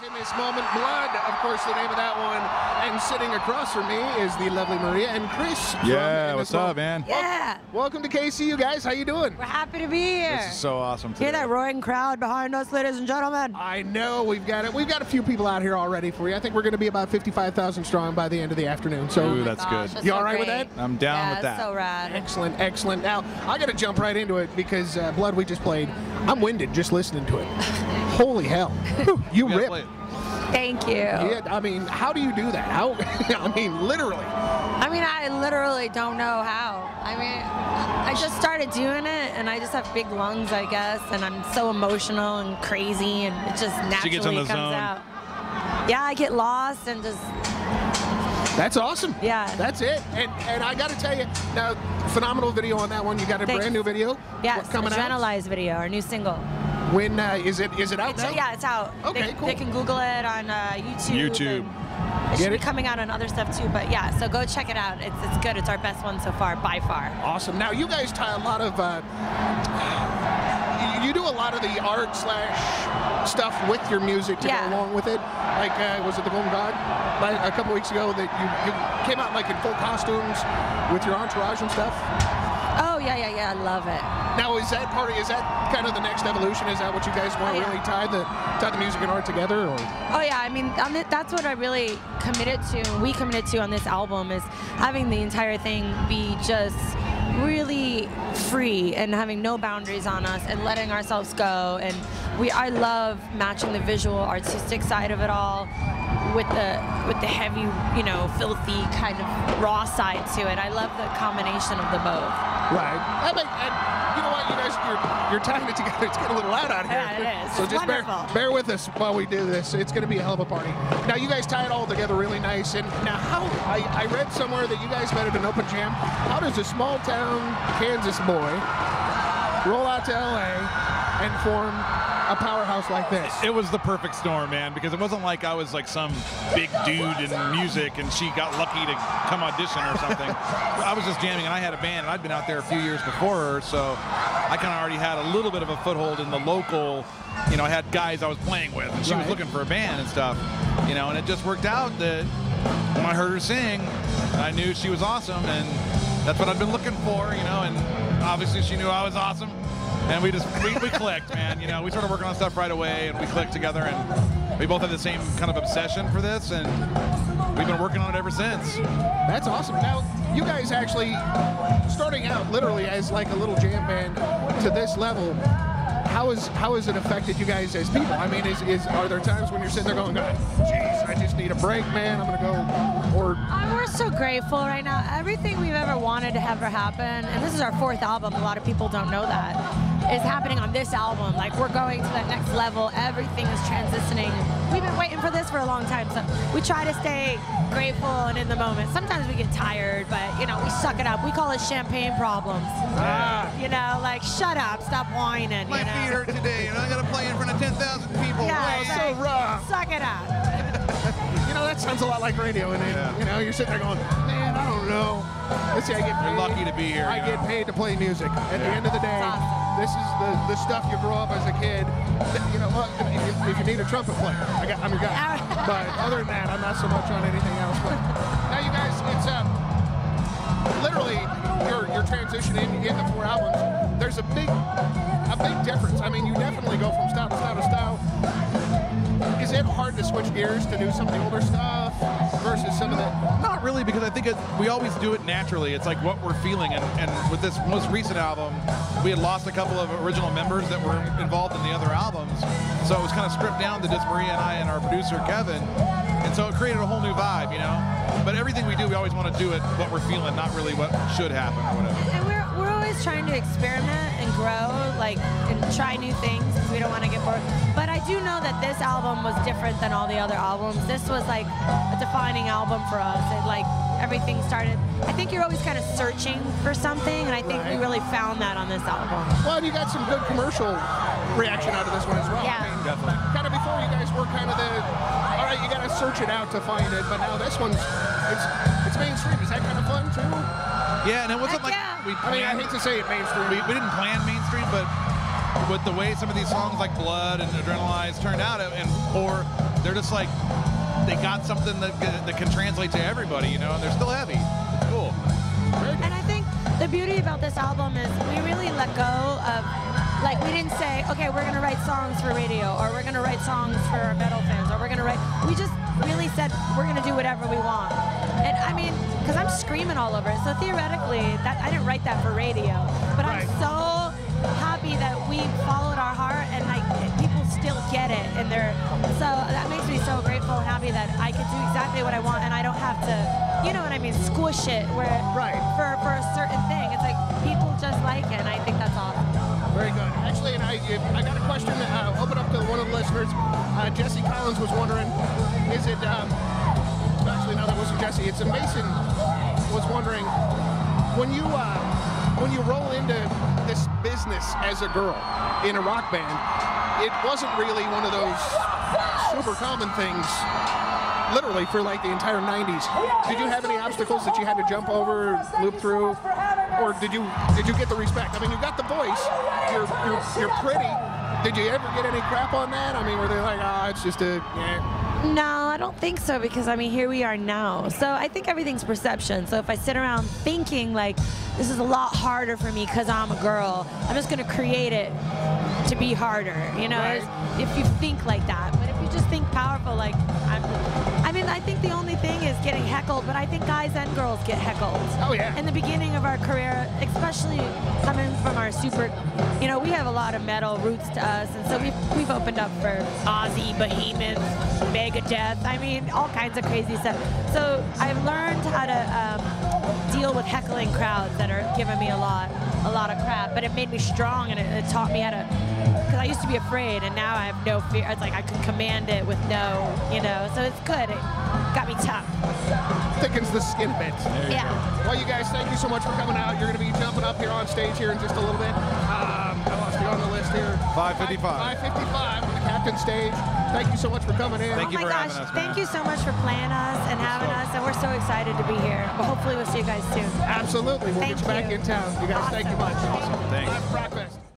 in this moment. Blood, of course, the name of that one. And sitting across from me is the lovely Maria and Chris. Yeah, what's up, man? Yeah. Welcome to KCU, guys. How you doing? We're happy to be here. This is so awesome today. Hear that roaring crowd behind us, ladies and gentlemen? I know we've got it. We've got a few people out here already for you. I think we're going to be about 55,000 strong by the end of the afternoon. So, Ooh, that's good. That's you so all right great. with that? I'm down with that. So rad. Excellent, excellent. Now, I got to jump right into it because Blood we just played. I'm winded just listening to it. Holy hell. You rip. Thank you. Yeah, I mean, how do you do that? How? I mean, literally. I mean, I literally don't know how. I mean, I just started doing it, and I just have big lungs, I guess, and I'm so emotional and crazy, and it just naturally comes out. Yeah, I get lost and just... That's awesome. Yeah. That's it. And I got to tell you, now, phenomenal video on that one. You got a brand new video? Yeah, coming out? Adrenalize video, our new single. When is it out now? Yeah, it's out. Okay, cool. They can Google it on YouTube. It should be coming out on other stuff too, but yeah, so go check it out. It's good. It's our best one so far, by far. Awesome. Now, you guys tie a lot of... you do a lot of the art / stuff with your music to go along with it. Like, was it the Golden God? Like a couple weeks ago that you came out like in full costumes with your entourage and stuff? Oh, yeah, I love it. Now, is that kind of the next evolution? Is that what you guys want to really tie the music and art together? Or? Oh, yeah, I mean, that's what I really committed to, we committed to on this album, is having the entire thing be just really free and having no boundaries on us and letting ourselves go. And I love matching the visual, artistic side of it all with the heavy, filthy kind of raw side to it. I love the combination of the both. Right. And you know what, you guys, you're tying it together. It's getting a little loud out here. Yeah, it is. So it's just bear with us while we do this. It's going to be a hell of a party. Now, you guys tie it all together really nice. And now, I read somewhere that you guys met at an open jam. How does a small town Kansas boy roll out to LA and form a powerhouse like this? It was the perfect storm, man, because it wasn't like I was like some big dude in music and she got lucky to come audition or something. I was just jamming, and I had a band, and I'd been out there a few years before her, so I kind of already had a little bit of a foothold in the local, I had guys I was playing with, and she was looking for a band and stuff, and it just worked out that when I heard her sing, I knew she was awesome, and that's what I'd been looking for, and obviously she knew I was awesome. And we clicked, man. We started working on stuff right away, and we clicked together, and we both had the same kind of obsession for this, and we've been working on it ever since. That's awesome. Now, you guys actually starting out literally as like a little jam band to this level. How has it affected you guys as people? I mean, are there times when you're sitting there going, geez, I just need a break, man, I'm gonna go, or... We're so grateful right now. Everything we've ever wanted to have happen, and this is our 4th album, a lot of people don't know that, is happening on this album. Like, we're going to that next level. Everything is transitioning. We've been waiting for this for a long time, so we try to stay grateful and in the moment. Sometimes we get tired, but, we suck it up. We call it champagne problems. Like, shut up, stop whining, My feet hurt today, and I got to play in front of 10,000 people. Yeah, it's so rough. Suck it up. That sounds a lot like radio, and you're sitting there going, man, I don't know. Let's see, I get paid. You're lucky to be here. I get paid to play music. At the end of the day, this is the stuff you grow up as a kid. If you need a trumpet player, I'm your guy. But other than that, I'm not so much on anything else. But now, you guys, it's literally you're transitioning in the 4 albums. There's a big difference. I mean, you definitely go from style to style to style. Is it hard to switch gears to do some of the older stuff versus some of the... Not really, because I think we always do it naturally. It's like what we're feeling, and with this most recent album, we had lost a couple of original members that were involved in the other albums, so it was kind of stripped down to just Maria and I and our producer, Kevin, and so it created a whole new vibe, But everything we do, we always want to do it what we're feeling, not really what should happen or whatever. And we're always trying to experiment and grow, and try new things, because we don't want to get bored. But I do know that this album was different than all the other albums. This was like a defining album for us. Everything started, I think you're always kind of searching for something, and I think we really found that on this album. Well, and you got some good commercial reaction out of this one as well. Yeah. I mean, definitely. Kind of before, you guys were kind of all right, you got to search it out to find it, but now this one's, it's mainstream. Is that kind of fun, too? Yeah, and it wasn't like we planned. I hate to say it mainstream. We didn't plan mainstream, but with the way some of these songs like Blood and Adrenalize turned out, or They're just like, they got something that can translate to everybody, you know, and they're still heavy. It's cool. And I think the beauty about this album is we really let go of, like, we didn't say, okay, we're gonna write songs for radio, or we're gonna write songs for our metal fans, or we're gonna write, we just really said we're gonna do whatever we want. And I mean, because I'm screaming all over it, so theoretically, that I didn't write that for radio, but I'm so happy that we followed our heart, and like people still get it, and so that makes me so grateful and happy that I could do exactly what I want, and I don't have to, you know what I mean, squish it where for a certain thing. It's like people just like it, and I think that's awesome. Very good. Actually, and I got a question. Open up to one of the listeners. Jesse Collins was wondering, is it? Actually, no, that wasn't Jesse. It's a Mason was wondering when you roll into this business as a girl in a rock band, it wasn't really one of those super common things. Literally for like the entire 90s. Did you have any obstacles that you had to jump over, loop through, or did you get the respect? I mean, you got the voice. You're pretty. Did you ever get any crap on that? I mean, were they like, ah, it's just a No, I don't think so, because I mean, here we are now. So I think everything's perception. So if I sit around thinking like this is a lot harder for me because I'm a girl, I'm just gonna create it to be harder, you know? If you think like that. But if you just think powerful, like I mean, I think the only thing is getting heckled, but I think guys and girls get heckled. Oh yeah. In the beginning of our career, especially coming from our super, you know, we have a lot of metal roots to us, and so we've opened up for Ozzy, Behemoth, Megadeth, I mean, all kinds of crazy stuff. So I've learned how to deal with heckling crowds that are giving me a lot of crap, but it made me strong, and it taught me how to, because I used to be afraid, and now I have no fear. It's like I can command it with no, you know, so it's good. It got me tough. Thickens the skin a bit. Yeah. Well, you guys, thank you so much for coming out. You're going to be jumping up here on stage here in just a little bit. I lost you on the list here. 5:55. 5:55 on the captain stage. Thank you so much for coming in. Thank you for having us, man. Thank you so much for playing us and having us, and we're so excited to be here. But hopefully we'll see you guys soon. Absolutely. We'll get you back in town. You guys, thank you much. Awesome. Thanks. Rockfest.